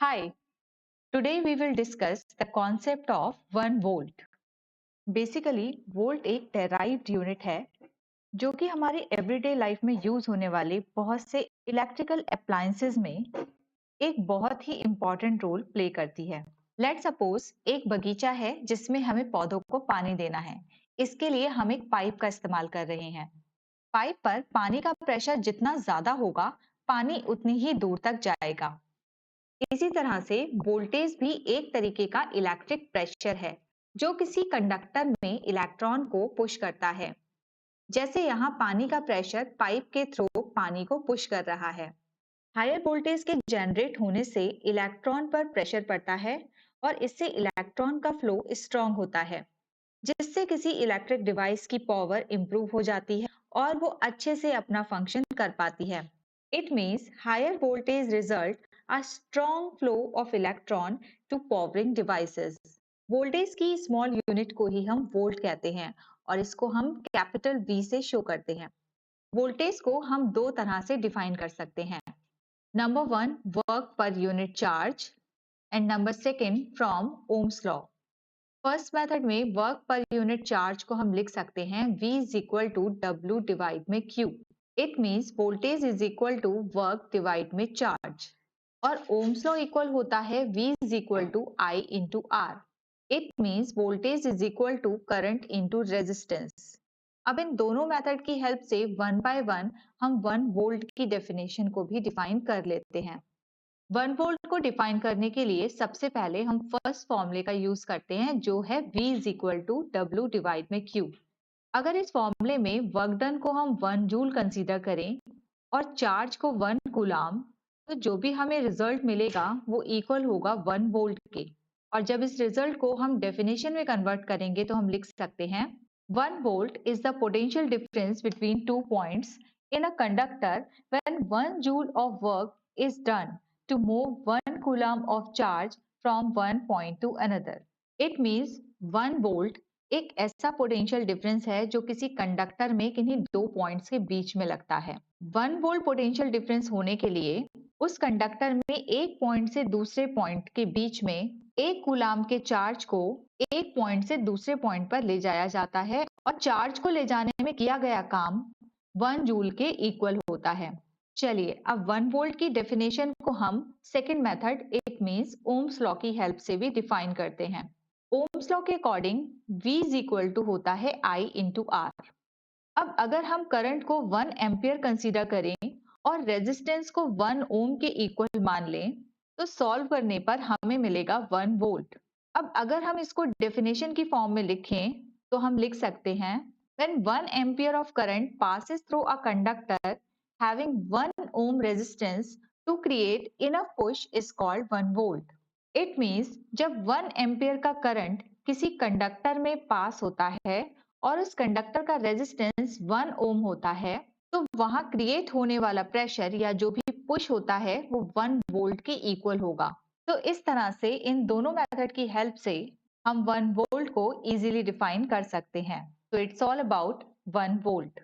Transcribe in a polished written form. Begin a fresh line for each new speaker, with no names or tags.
Hi, today we will discuss the concept of 1 volt. Basically volt एक derived unit है जो कि हमारी एवरीडे लाइफ में यूज होने वाले बहुत से इलेक्ट्रिकल अप्लायंसेस में एक बहुत ही इंपॉर्टेंट रोल प्ले करती है। लेट्स सपोज एक बगीचा है जिसमें हमें पौधों को पानी देना है। इसके लिए हम एक पाइप का इस्तेमाल कर रहे हैं। पाइप पर पानी का प्रेशर जितना ज्यादा होगा, पानी उतनी ही दूर तक जाएगा। इसी तरह से वोल्टेज भी एक तरीके का इलेक्ट्रिक प्रेशर है जो किसी कंडक्टर में इलेक्ट्रॉन को पुश करता है। जैसे यहाँ पानी का प्रेशर पाइप के थ्रू पानी को पुश कर रहा है। हायर वोल्टेज के जनरेट होने से इलेक्ट्रॉन पर प्रेशर पड़ता है और इससे इलेक्ट्रॉन का फ्लो स्ट्रांग होता है, जिससे किसी इलेक्ट्रिक डिवाइस की पावर इंप्रूव हो जाती है और वो अच्छे से अपना फंक्शन कर पाती है। It means higher voltage result a strong flow of electron to powering devices. Voltage की स्मॉल यूनिट को ही हम वोल्ट कहते हैं और इसको हम कैपिटल V से शो करते हैं। वोल्टेज को हम दो तरह से डिफाइन कर सकते हैं। नंबर वन, वर्क पर unit charge, and number second from Ohm's law. First method में वर्क पर यूनिट चार्ज को हम लिख सकते हैं V is equal to W divide में Q। It means voltage is equal to work divide में चार्ज। और ओम्स लॉ इक्वल होता है V is equal to I into R. It means voltage is equal to current into resistance. अब इन दोनों method की help से one by one हम 1 volt की डेफिनेशन को भी डिफाइन कर लेते हैं। 1 वोल्ट को डिफाइन करने के लिए सबसे पहले हम फर्स्ट फॉर्मूले का यूज करते हैं जो है V is equal to W divide में Q। अगर इस फॉर्मूले में वर्क डन को हम 1 जूल कंसीडर करें और चार्ज को 1 कूलाम, तो जो भी हमें रिजल्ट मिलेगा वो इक्वल होगा 1 वोल्ट के। और जब इस रिजल्ट को हम डेफिनेशन में कन्वर्ट करेंगे तो हम लिख सकते हैं 1 volt is the potential difference between 2 points in a conductor when 1 joule of work is done to move 1 coulomb of charge from one point to another. It means 1 volt एक ऐसा potential difference है जो किसी conductor में किन्हीं दो points के बीच में लगता है। 1 वोल्ट पोटेंशियल डिफरेंस होने के लिए उस कंडक्टर में एक पॉइंट से दूसरे पॉइंट के बीच में 1 कूलाम के चार्ज को एक पॉइंट से दूसरे पॉइंट पर ले जाया जाता है और चार्ज को ले जाने में किया गया काम 1 जूल के इक्वल होता है। चलिए अब 1 वोल्ट की डेफिनेशन को हम second method it means Ohm's law की हेल्प से भी डिफाइन करते हैं। ओम्स लॉ के according V is equal to होता है I इंटू आर। अब अगर हम करंट को 1 एम्पियर कंसीडर करें और रेजिस्टेंस को 1 ओम के इक्वल मान लें तो सॉल्व करने पर हमें मिलेगा 1 वोल्ट। अब अगर हम इसको डेफिनेशन की फॉर्म में लिखें तो हम लिख सकते हैं when 1 ampere of current passes through a conductor having 1 ohm resistance to create enough push is called 1 volt. It means जब 1 एम्पियर का करंट किसी कंडक्टर में पास होता है और उस कंडक्टर का रेजिस्टेंस 1 ओम होता है तो वहां क्रिएट होने वाला प्रेशर या जो भी पुश होता है वो 1 वोल्ट के इक्वल होगा। तो इस तरह से इन दोनों मेथड की हेल्प से हम 1 वोल्ट को इजीली डिफाइन कर सकते हैं। तो इट्स ऑल अबाउट 1 वोल्ट।